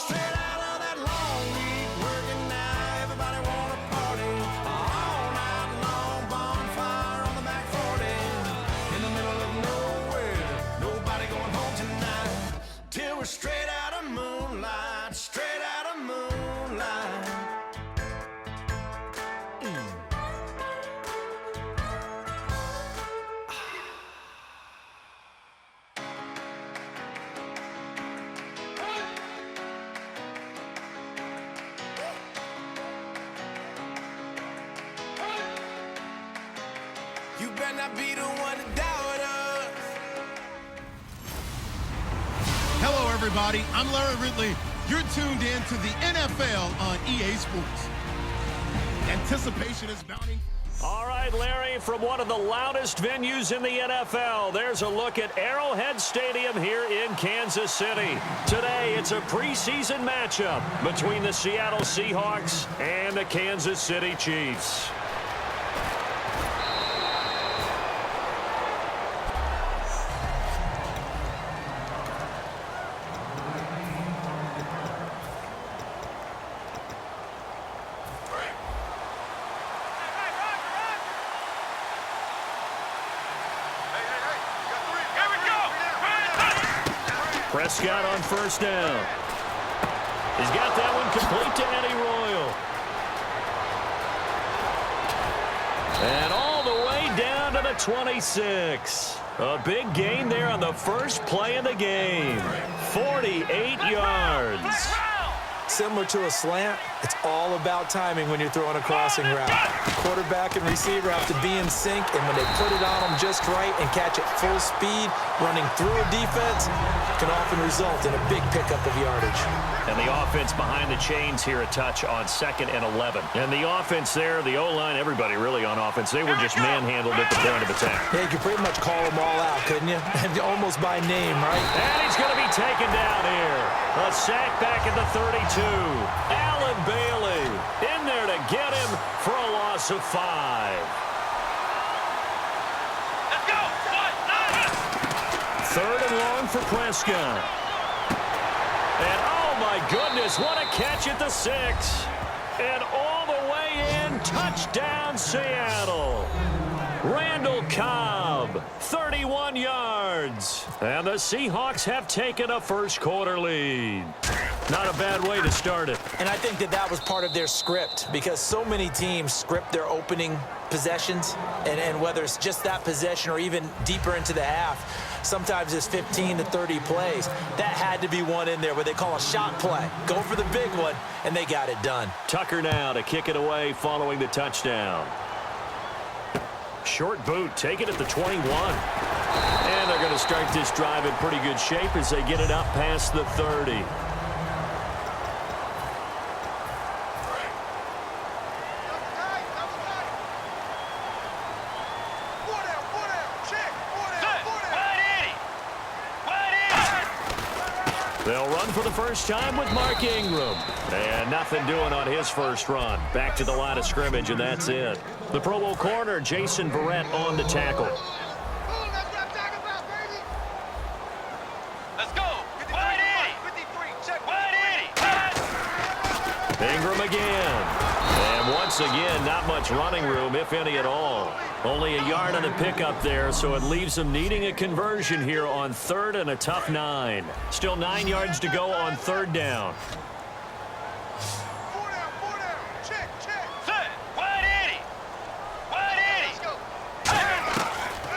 straight out of that long week working now. Everybody wanna party all night long. Bonfire on the back 40 in the middle of nowhere. Nobody going home tonight till we're straight out of moonlight. Straight out of moonlight. You better not be the one to doubt us. Hello, everybody. I'm Larry Ridley. You're tuned in to the NFL on EA Sports. Anticipation is mounting. All right, Larry, from one of the loudest venues in the NFL, there's a look at Arrowhead Stadium here in Kansas City. Today, it's a preseason matchup between the Seattle Seahawks and the Kansas City Chiefs. Prescott on first down. He's got that one complete to Eddie Royal. And all the way down to the 26. A big gain there on the first play of the game. 48 yards. Similar to a slant, it's all about timing when you're throwing a crossing route. Quarterback and receiver have to be in sync, and when they put it on them just right and catch it full speed, running through a defense, can often result in a big pickup of yardage. And the offense behind the chains here, a touch on 2nd and 11. And the offense there, the O-line, everybody really on offense, they were just manhandled at the point of attack. Yeah, you could pretty much call them all out, couldn't you? Almost by name, right? And he's going to be taken down here. A sack back at the 32. Allen Bailey in there to get him for a loss of 5. Let's go. 3rd and long for Prescott. And oh my goodness, what a catch at the 6. And all the way in, touchdown Seattle. Randall Cobb, 31 yards. And the Seahawks have taken a first quarter lead. Not a bad way to start it. And I think that was part of their script, because so many teams script their opening possessions, and whether it's just that possession or even deeper into the half, sometimes it's 15 to 30 plays. That had to be one in there where they call a shot play. Go for the big one, and they got it done. Tucker now to kick it away following the touchdown. Short boot, take it at the 21. And they're going to start this drive in pretty good shape as they get it up past the 30. They'll run for the first time with Mark Ingram. And nothing doing on his first run. Back to the line of scrimmage, and that's it. The Pro Bowl corner, Jason Verrett, on the tackle. Let's go. 53. Check. 180. Ingram again. And once again, not much running room, if any at all. Only a yard on the pickup there, so it leaves them needing a conversion here on 3rd and a tough 9. Still 9 yards to go on 3rd down. 4 down. Check. Set. 180.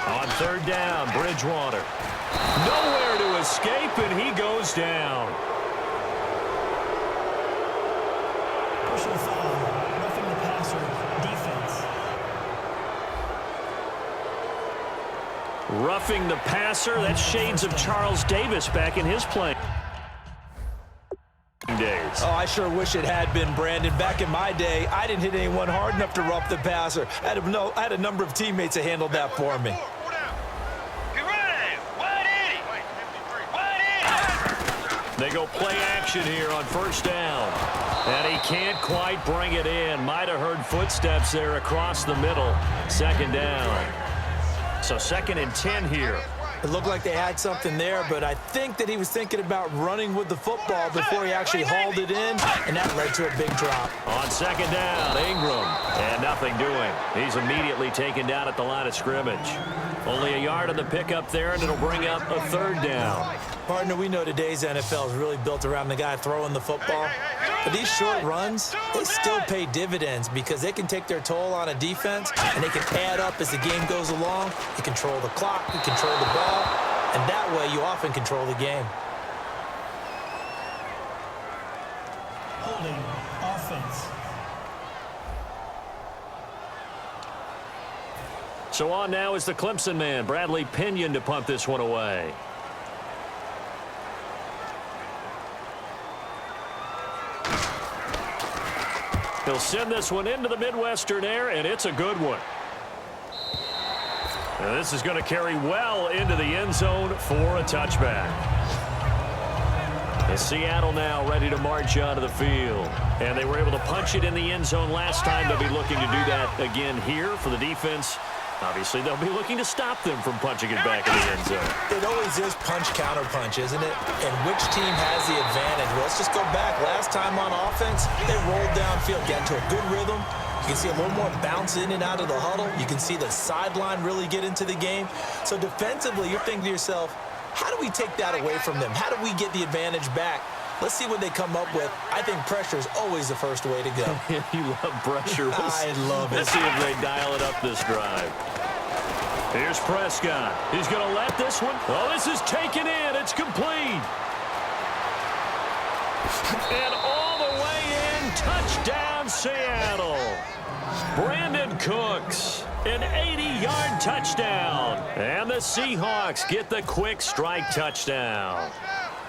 On 3rd down, Bridgewater. Nowhere to escape, and he goes down. Personal foul, roughing the passer, defense. Roughing the passer, that's shades of Charles Davis back in his playing days. Oh, I sure wish it had been, Brandon. Back in my day, I didn't hit anyone hard enough to rough the passer. I had a number of teammates that handled that for me. Get ready. 180. 180. They go play action here on first down. And he can't quite bring it in. Might have heard footsteps there across the middle. 2nd down. So 2nd and 10 here. It looked like they had something there, but I think that he was thinking about running with the football before he actually hauled it in, and that led to a big drop. On second down, Ingram, and nothing doing. He's immediately taken down at the line of scrimmage. Only a yard on the pickup there, and it'll bring up a third down. Partner, we know today's NFL is really built around the guy throwing the football. But these short runs, they still pay dividends because they can take their toll on a defense, and they can add up as the game goes along. You control the clock, you control the ball, and that way you often control the game. Holding offense. So on now is the Clemson man, Bradley Pinion, to punt this one away. He'll send this one into the Midwestern air, and it's a good one. And this is going to carry well into the end zone for a touchback. And Seattle now ready to march onto the field. And they were able to punch it in the end zone last time. They'll be looking to do that again here for the defense. Obviously, they'll be looking to stop them from punching it back in the end zone. It always is punch-counter-punch, isn't it? And which team has the advantage? Well, let's just go back. Last time on offense, they rolled downfield, got into a good rhythm. You can see a little more bounce in and out of the huddle. You can see the sideline really get into the game. So defensively, you're thinking to yourself, how do we take that away from them? How do we get the advantage back? Let's see what they come up with. I think pressure is always the first way to go. You love pressure. I love it. Let's see if they dial it up this drive. Here's Prescott. He's going to let this one. Oh, this is taken in. It's complete. And all the way in. Touchdown, Seattle. Brandon Cooks. An 80-yard touchdown. And the Seahawks get the quick strike touchdown.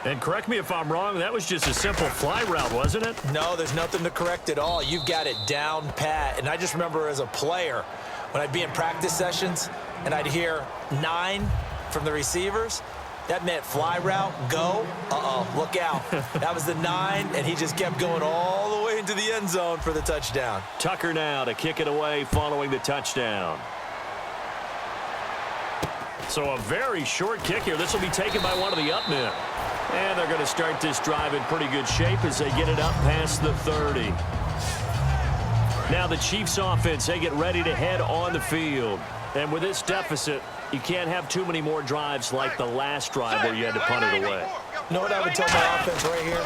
And correct me if I'm wrong, that was just a simple fly route, wasn't it? No, there's nothing to correct at all. You've got it down pat. And I just remember as a player, when I'd be in practice sessions and I'd hear 9 from the receivers, that meant fly route, go. Uh-oh, look out. That was the 9, and he just kept going all the way into the end zone for the touchdown. Tucker now to kick it away following the touchdown. So a very short kick here. This will be taken by one of the up men. And they're going to start this drive in pretty good shape as they get it up past the 30. Now the Chiefs offense, they get ready to head on the field. And with this deficit, you can't have too many more drives like the last drive where you had to punt it away. You know what I would tell my offense right here?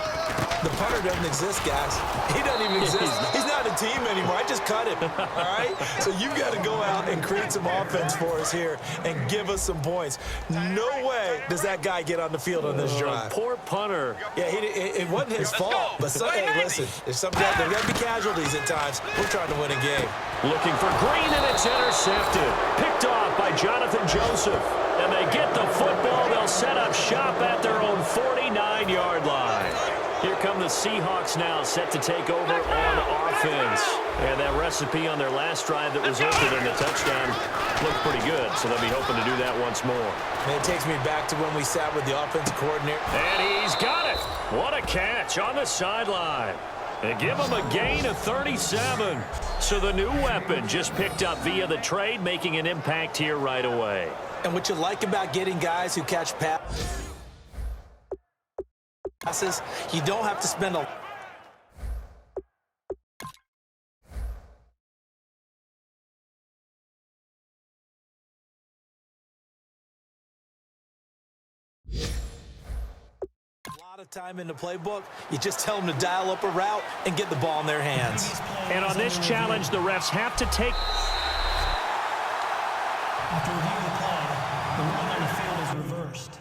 The punter doesn't exist, guys. He doesn't even exist. He's not a team anymore. I just cut him, all right? So you've got to go out and create some offense for us here and give us some points. No way does that guy get on the field on this drive. Poor punter. Yeah, it wasn't his fault. But, hey, listen, there's got to be casualties at times. We're trying to win a game. Looking for Green, and it's intercepted. Picked off by Jonathan Joseph. And they get the football. They'll set up shop at their own 49-yard line. Here come the Seahawks now, set to take over on offense. And that recipe on their last drive that resulted in the touchdown looked pretty good, so they'll be hoping to do that once more. And it takes me back to when we sat with the offensive coordinator. And he's got it. What a catch on the sideline. And give him a gain of 37. So the new weapon just picked up via the trade, making an impact here right away. And what you like about getting guys who catch passes, you don't have to spend a lot of time in the playbook. You just tell them to dial up a route and get the ball in their hands. And on this challenge, the refs have to take... After reviewing the play, the run on the field is reversed.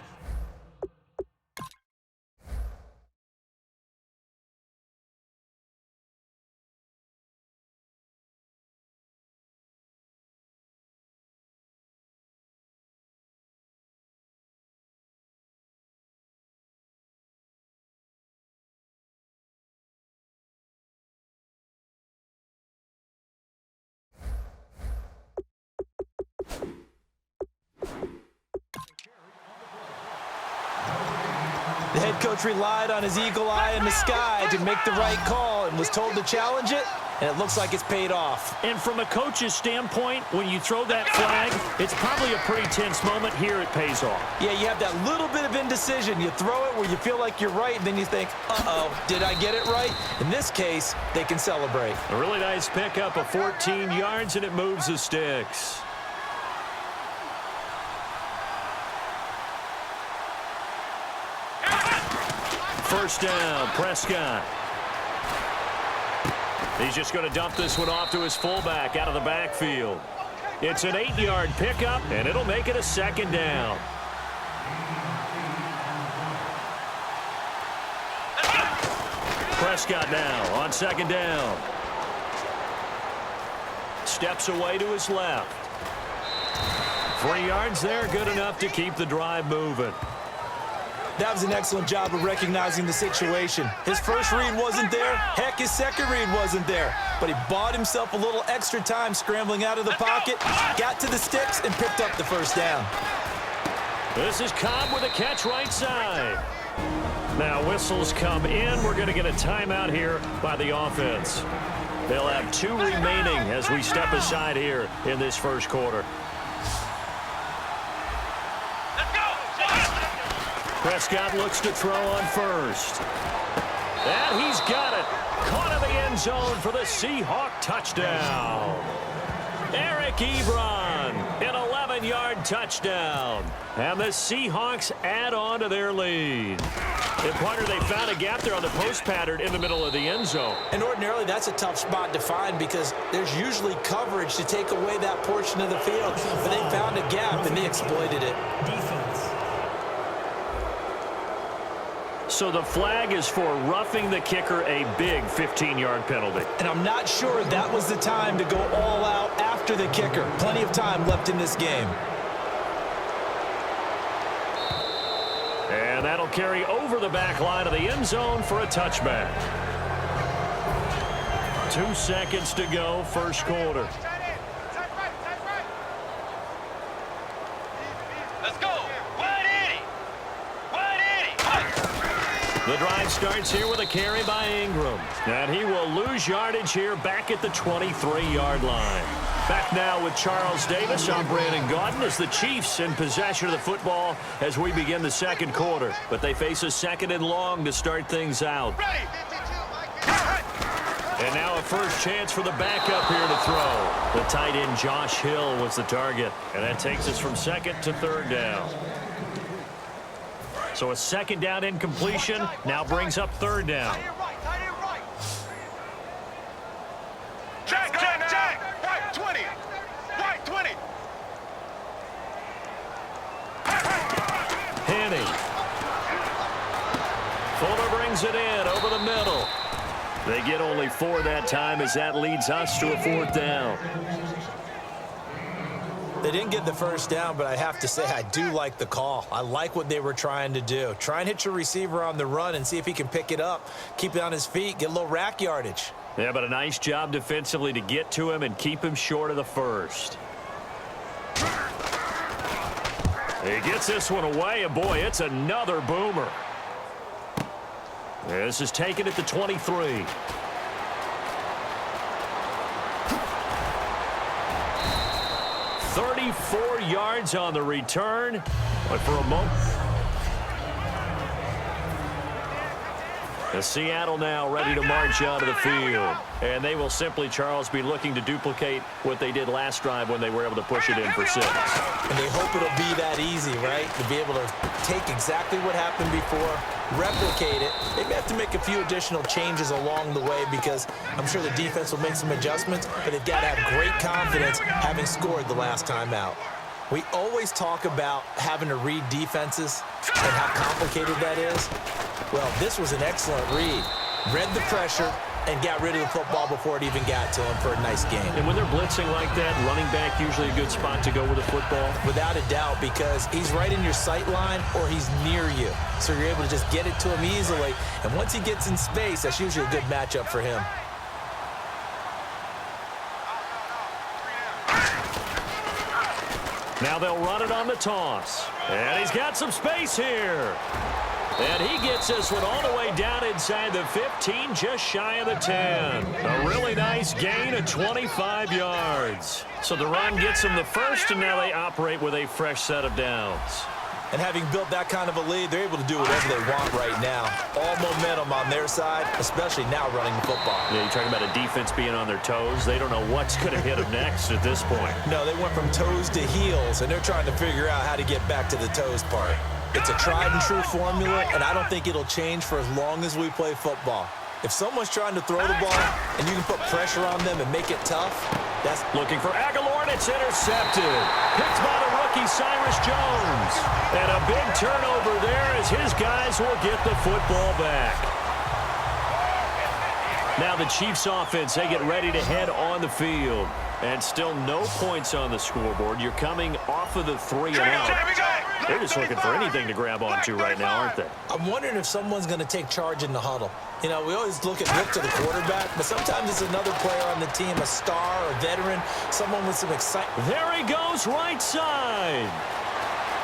The head coach relied on his eagle eye in the sky to make the right call and was told to challenge it, and it looks like it's paid off. And from a coach's standpoint, when you throw that flag, it's probably a pretty tense moment. Here it pays off. Yeah, you have that little bit of indecision. You throw it where you feel like you're right, and then you think, uh-oh, did I get it right? In this case, they can celebrate. A really nice pickup of 14 yards, and it moves the sticks. First down, Prescott. He's just going to dump this one off to his fullback out of the backfield. It's an 8-yard pickup, and it'll make it a second down. Prescott now on second down. Steps away to his left. 3 yards there, good enough to keep the drive moving. That was an excellent job of recognizing the situation. His first read wasn't there. Heck, his second read wasn't there. But he bought himself a little extra time scrambling out of the pocket, got to the sticks, and picked up the first down. This is Cobb with a catch right side. Now whistles come in. We're going to get a timeout here by the offense. They'll have 2 remaining as we step aside here in this first quarter. Prescott looks to throw on first. And he's got it. Caught in the end zone for the Seahawk touchdown. Eric Ebron, an 11-yard touchdown. And the Seahawks add on to their lead. And partner, they found a gap there on the post pattern in the middle of the end zone. And ordinarily, that's a tough spot to find because there's usually coverage to take away that portion of the field. But they found a gap, and they exploited it. Defense. So the flag is for roughing the kicker, a big 15-yard penalty. And I'm not sure that was the time to go all out after the kicker. Plenty of time left in this game. And that'll carry over the back line of the end zone for a touchback. 2 seconds to go, first quarter. Let's go. The drive starts here with a carry by Ingram. And he will lose yardage here back at the 23-yard line. Back now with Charles Davis. I'm Brandon Gaudin as the Chiefs in possession of the football as we begin the second quarter. But they face a second and long to start things out. And now a first chance for the backup here to throw. The tight end Josh Hill was the target. And that takes us from second to third down. So a second down incompletion now brings up third down. Jack. Right 20. Right 20. Henny. Fuller brings it in over the middle. They get only 4 that time as that leads us to a fourth down. They didn't get the first down, but I have to say I do like the call. I like what they were trying to do. Try and hit your receiver on the run and see if he can pick it up, keep it on his feet, get a little rack yardage. Yeah, but a nice job defensively to get to him and keep him short of the first. He gets this one away, and boy, it's another boomer. This is taken at the 23. 34 yards on the return, but for a moment. The Seattle now ready to march out of the field. And they will simply, Charles, be looking to duplicate what they did last drive when they were able to push it in for 6. And they hope it'll be that easy, right? To be able to take exactly what happened before, replicate it. They may have to make a few additional changes along the way because I'm sure the defense will make some adjustments, but they've got to have great confidence having scored the last time out. We always talk about having to read defenses and how complicated that is. Well, this was an excellent read. Read the pressure and got rid of the football before it even got to him for a nice game. And when they're blitzing like that, running back usually a good spot to go with the football? Without a doubt, because he's right in your sight line or he's near you. So you're able to just get it to him easily. And once he gets in space, that's usually a good matchup for him. Now they'll run it on the toss. And he's got some space here. And he gets this one all the way down inside the 15, just shy of the 10. A really nice gain of 25 yards. So the run gets them the first, and now they operate with a fresh set of downs. And having built that kind of a lead, they're able to do whatever they want right now. All momentum on their side, especially now running the football. Yeah, you're talking about a defense being on their toes. They don't know what's going to hit them next at this point. No, they went from toes to heels, and they're trying to figure out how to get back to the toes part. It's a tried and true formula, and I don't think it'll change for as long as we play football. If someone's trying to throw the ball and you can put pressure on them and make it tough, that's... Looking for Aguilar, and it's intercepted. Picked by the rookie Cyrus Jones. And a big turnover there as his guys will get the football back. Now the Chiefs offense, they get ready to head on the field. And still no points on the scoreboard. You're coming off of the 3 and out. They're just looking for anything to grab onto right now, aren't they? I'm wondering if someone's going to take charge in the huddle. You know, we always look at to the quarterback, but sometimes it's another player on the team, a star, a veteran, someone with some excitement. There he goes right side.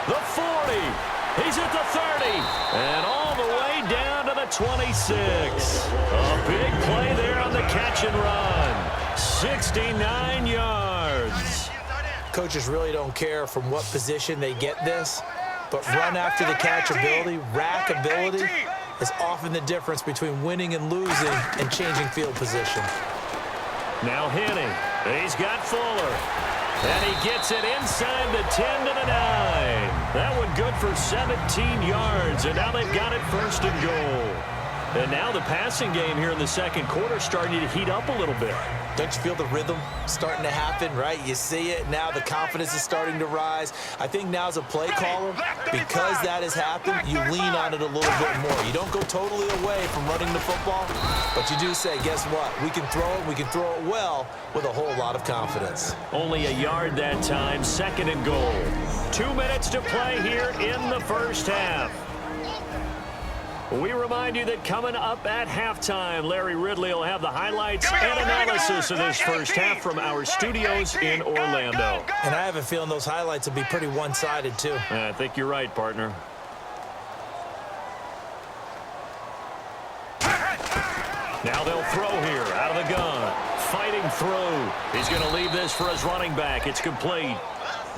The 40. He's at the 30. And all the way down to the 26. A big play there on the catch and run. 69 yards. Coaches really don't care from what position they get this, but run after the catch ability, rack ability, is often the difference between winning and losing and changing field position. Now Henning. He's got Fuller. And he gets it inside the 10 to the 9. That one good for 17 yards, and now they've got it first and goal. And now the passing game here in the second quarter starting to heat up a little bit. Don't you feel the rhythm starting to happen, right? You see it. Now the confidence is starting to rise. I think now as a play caller, because that has happened, you lean on it a little bit more. You don't go totally away from running the football, but you do say, guess what? We can throw it. We can throw it well with a whole lot of confidence. Only a yard that time, second and goal. 2 minutes to play here in the first half. We remind you that coming up at halftime, Larry Ridley will have the highlights and analysis of this first half from our studios in Orlando. And I have a feeling those highlights will be pretty one-sided, too. I think you're right, partner. Now they'll throw here out of the gun. Fighting through. He's going to leave this for his running back. It's complete.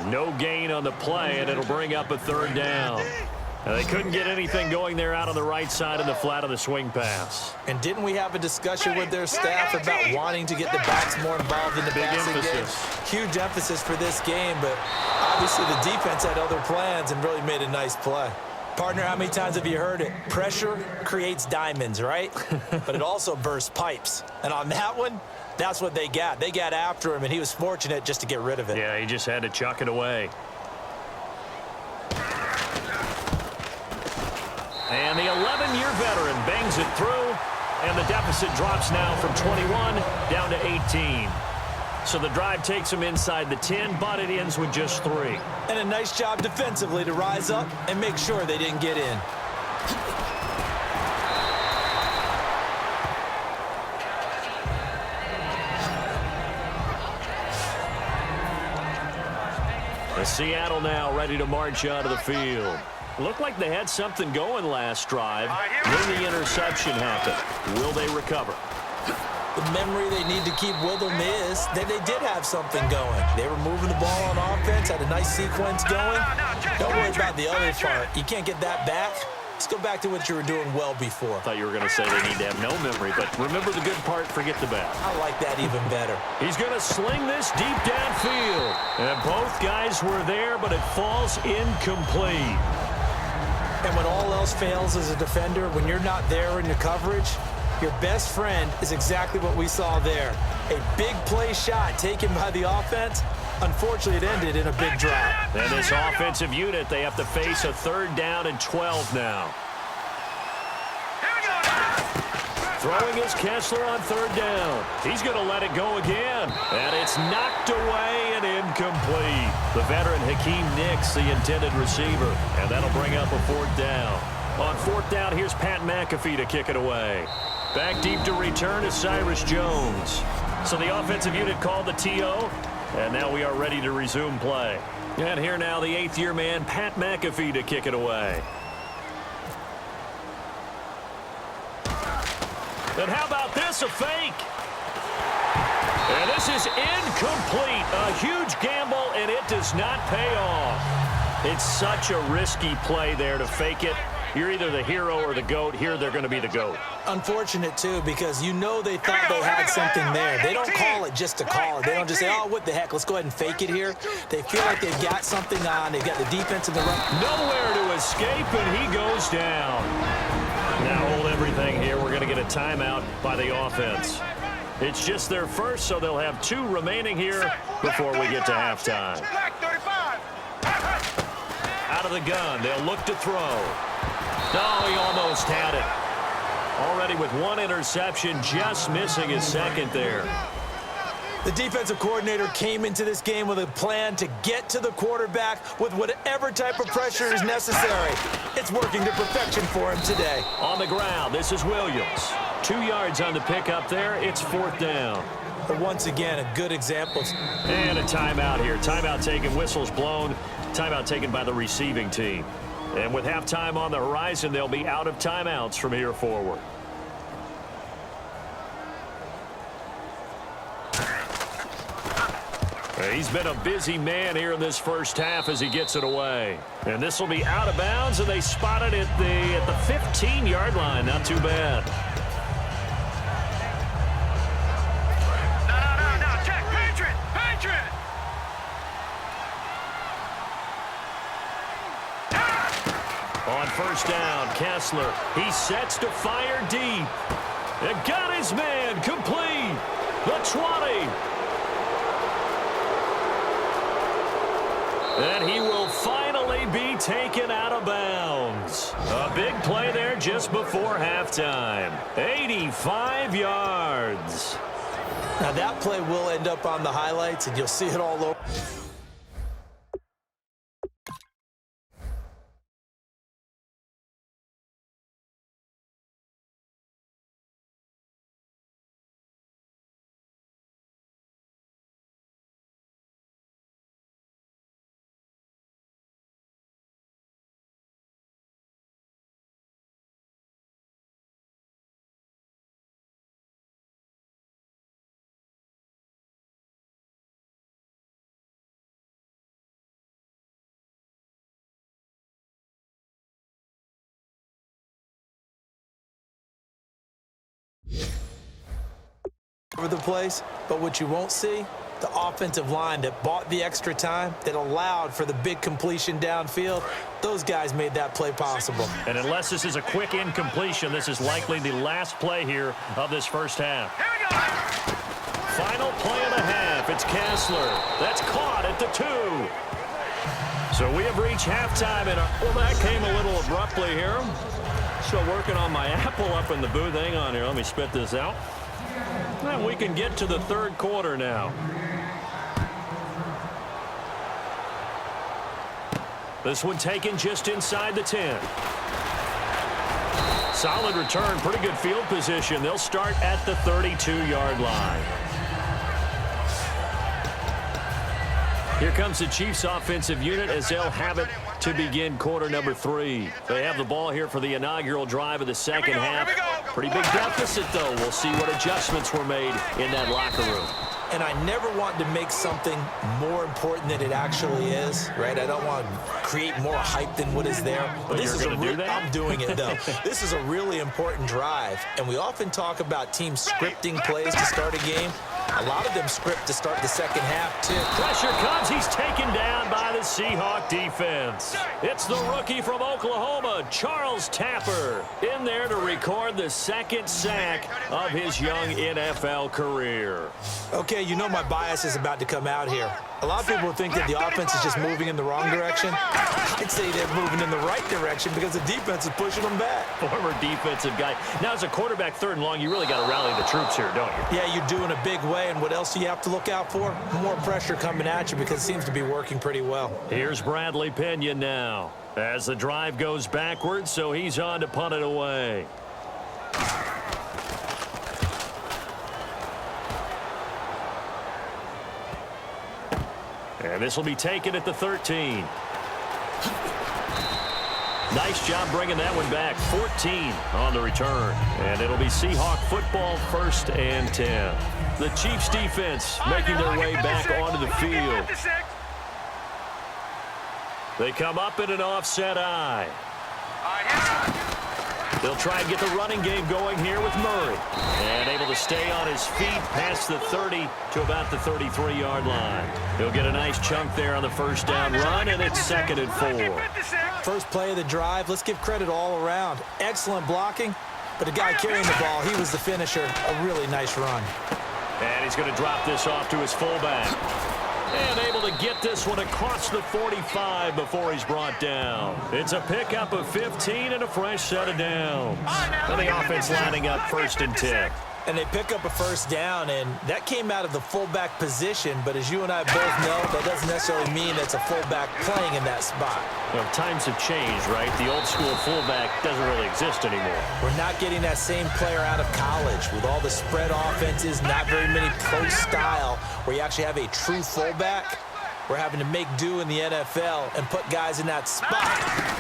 No gain on the play, and it'll bring up a third down. They couldn't get anything going there out on the right side of the flat of the swing pass. And didn't we have a discussion with their staff about wanting to get the backs more involved in the passing game? Huge emphasis for this game, but obviously the defense had other plans and really made a nice play. Partner, how many times have you heard it? Pressure creates diamonds, right? But it also bursts pipes. And on that one, that's what they got. They got after him, and he was fortunate just to get rid of it. Yeah, he just had to chuck it away. And the 11-year veteran bangs it through, and the deficit drops now from 21 down to 18. So the drive takes them inside the 10, but it ends with just 3. And a nice job defensively to rise up and make sure they didn't get in. Seattle now ready to march out of the field. Looked like they had something going last drive. Then the interception happened. Will they recover? The memory they need to keep with them is that they did have something going. They were moving the ball on offense, had a nice sequence going. Don't worry about the other part. You can't get that back. Let's go back to what you were doing well before. I thought you were going to say they need to have no memory, but remember the good part, forget the bad. I like that even better. He's going to sling this deep downfield. And both guys were there, but it falls incomplete. And when all else fails as a defender, when you're not there in your coverage, your best friend is exactly what we saw there. A big play shot taken by the offense. Unfortunately, it ended in a big drop. And this offensive unit, they have to face a 3rd down and 12 now. Throwing is Kessler on 3rd down. He's going to let it go again. And it's knocked away and incomplete. The veteran Hakeem Nicks, the intended receiver. And that'll bring up a 4th down. On 4th down, here's Pat McAfee to kick it away. Back deep to return is Cyrus Jones. So the offensive unit called the TO. And now we are ready to resume play. And here now the 8th-year man, Pat McAfee, to kick it away. And how about this, a fake? And this is incomplete. A huge gamble, and it does not pay off. It's such a risky play there to fake it. You're either the hero or the GOAT. Here, they're going to be the GOAT. Unfortunate, too, because you know they thought they had something there. They don't call it just to call it. They don't just say, oh, what the heck, let's go ahead and fake it here. They feel like they've got something on. They've got the defense in the run. Nowhere to escape, and he goes down. Now hold everything here. We're going to get a timeout by the offense. It's just their first, so they'll have 2 remaining here before we get to halftime. Out of the gun, they'll look to throw. Oh, he almost had it. Already with 1 interception, just missing his second there. The defensive coordinator came into this game with a plan to get to the quarterback with whatever type of pressure is necessary. It's working to perfection for him today. On the ground, this is Williams. 2 yards on the pickup there. It's 4th down. But once again, a good example. And a timeout here. Timeout taken, whistles blown. Timeout taken by the receiving team. And with halftime on the horizon, they'll be out of timeouts from here forward. He's been a busy man here in this first half as he gets it away. And this will be out of bounds, and they spot it at the 15-yard line. Not too bad. No. Check. Patriot. On first down, Kessler. He sets to fire deep. And got his man complete. The 20. And he will finally be taken out of bounds. A big play there just before halftime. 85 yards. Now that play will end up on the highlights, and you'll see it all over. Over the place, but what you won't see, the offensive line that bought the extra time, that allowed for the big completion downfield, those guys made that play possible. And unless this is a quick incompletion, this is likely the last play here of this first half. Final play of the half. It's Kessler. That's caught at the 2. So we have reached halftime, and well, that came a little abruptly here. Still working on my apple up in the booth. Hang on here. Let me spit this out. And we can get to the third quarter now. This one taken just inside the 10. Solid return, pretty good field position. They'll start at the 32-yard line. Here comes the Chiefs offensive unit as they'll have it to begin quarter number 3. They have the ball here for the inaugural drive of the second half. Pretty big deficit, though. We'll see what adjustments were made in that locker room. And I never want to make something more important than it actually is, right? I don't want to create more hype than what is there. But this is I'm doing it, though. This is a really important drive, and we often talk about teams scripting plays to start a game. A lot of them script to start the second half, too. Pressure comes. He's taken down by the Seahawk defense. It's the rookie from Oklahoma, Charles Tapper, in there to record the second sack of his young NFL career. Okay, you know my bias is about to come out here. A lot of people think that the offense is just moving in the wrong direction. I'd say they're moving in the right direction because the defense is pushing them back. Former defensive guy. Now, as a quarterback, 3rd and long, you really got to rally the troops here, don't you? Yeah, you do in a big way, and what else do you have to look out for? More pressure coming at you because it seems to be working pretty well. Here's Bradley Pinion now as the drive goes backwards, so he's on to punt it away. And this will be taken at the 13. Nice job bringing that one back. 14 on the return. And it'll be Seahawk football, 1st and 10. The Chiefs defense making their way back onto the field. They come up in an offset eye. They'll try and get the running game going here with Murray. And able to stay on his feet past the 30 to about the 33-yard line. He'll get a nice chunk there on the 1st down run, and it's 2nd and 4. First play of the drive, let's give credit all around. Excellent blocking, but the guy carrying the ball, he was the finisher. A really nice run. And he's going to drop this off to his fullback. And able to get this one across the 45 before he's brought down. It's a pickup of 15 and a fresh set of downs. And the offense lining up 1st and 10. And they pick up a 1st down, and that came out of the fullback position. But as you and I both know, that doesn't necessarily mean it's a fullback playing in that spot. Well, times have changed, right? The old school fullback doesn't really exist anymore. We're not getting that same player out of college with all the spread offenses, not very many pro style, where you actually have a true fullback. We're having to make do in the NFL and put guys in that spot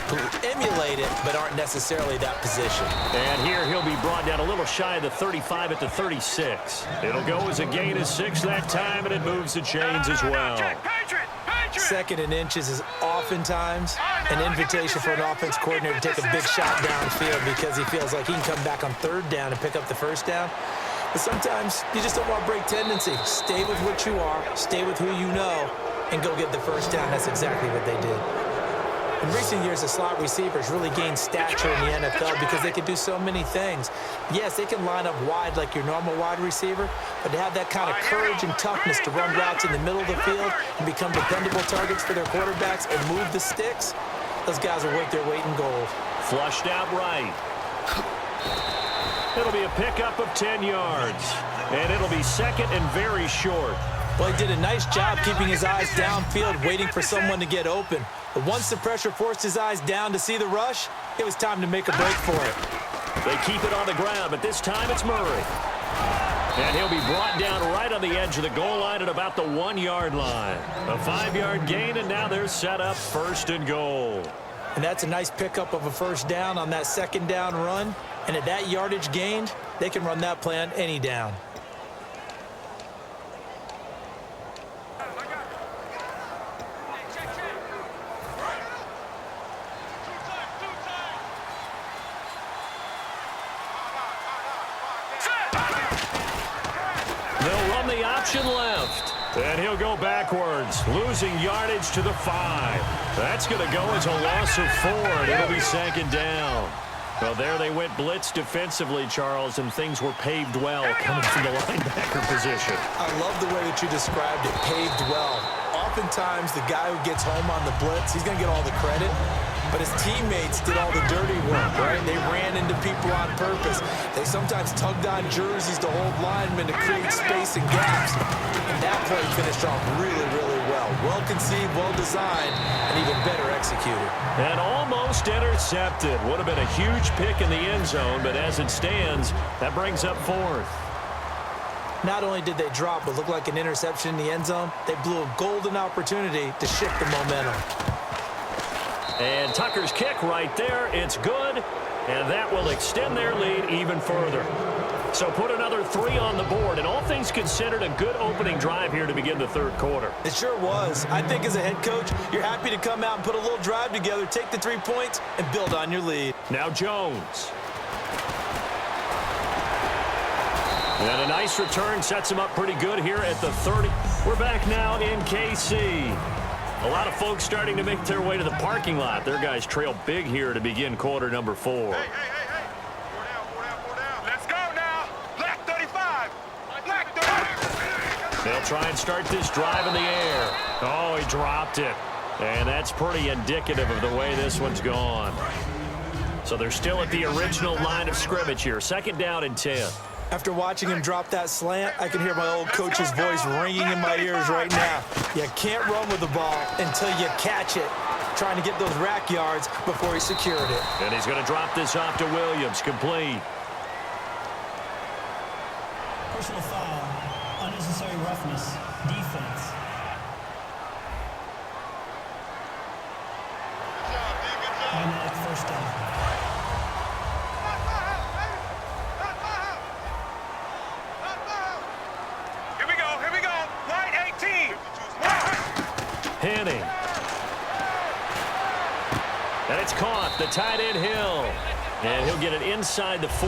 who emulate it but aren't necessarily that position. And here he'll be brought down a little shy of the 35 at the 36. It'll go as a gain of 6 that time, and it moves the chains as well. 2nd and inches is oftentimes an invitation for an offense coordinator to take a big shot downfield because he feels like he can come back on 3rd down and pick up the 1st down. But sometimes you just don't want to break tendency. Stay with what you are, stay with who you know, and go get the 1st down. That's exactly what they did. In recent years, the slot receivers really gained stature in the NFL because they can do so many things. Yes, they can line up wide like your normal wide receiver, but to have that kind of courage and toughness to run routes in the middle of the field and become dependable targets for their quarterbacks and move the sticks, those guys are worth their weight in gold. Flushed out right. It'll be a pickup of 10 yards, and it'll be 2nd and very short. Well, he did a nice job keeping his eyes downfield, waiting for someone to get open. But once the pressure forced his eyes down to see the rush, it was time to make a break for it. They keep it on the ground, but this time it's Murray. And he'll be brought down right on the edge of the goal line at about the 1-yard line. A 5-yard gain, and now they're set up 1st and goal. And that's a nice pickup of a 1st down on that 2nd down run. And at that yardage gained, they can run that play on any down. They'll run the option left. And he'll go backwards, losing yardage to the 5. That's going to go as a loss of 4, and it'll be 2nd down. Well, there they went blitz defensively, Charles, and things were paved well coming from the linebacker position. I love the way that you described it, paved well. Oftentimes, the guy who gets home on the blitz, he's going to get all the credit, but his teammates did all the dirty work, right? They ran into people on purpose. They sometimes tugged on jerseys to hold linemen to create space and gaps. And that play finished off really, really well. Well conceived, well designed, and even better executed. And almost intercepted. Would have been a huge pick in the end zone, but as it stands, that brings up 4th. Not only did they drop what looked like an interception in the end zone, they blew a golden opportunity to shift the momentum. And Tucker's kick right there. It's good, and that will extend their lead even further. So put another 3 on the board, and all things considered, a good opening drive here to begin the 3rd quarter. It sure was. I think as a head coach, you're happy to come out and put a little drive together, take the 3 points, and build on your lead. Now Jones. And a nice return sets him up pretty good here at the 30. We're back now in KC. A lot of folks starting to make their way to the parking lot. Their guys trail big here to begin quarter number 4. Hey. 4 down. Let's go now. Black 35. Black 35. They'll try and start this drive in the air. Oh, he dropped it. And that's pretty indicative of the way this one's gone. So they're still at the original line of scrimmage here. 2nd down and 10. After watching him drop that slant, I can hear my old coach's voice ringing in my ears right now. You can't run with the ball until you catch it. Trying to get those rack yards before he secured it. And he's going to drop this off to Williams. Complete. Personal foul, unnecessary roughness, defense. On that first down. Here we go, here we go. Line 18. Henning. And it's caught. The tight end Hill. And he'll get it inside the 40.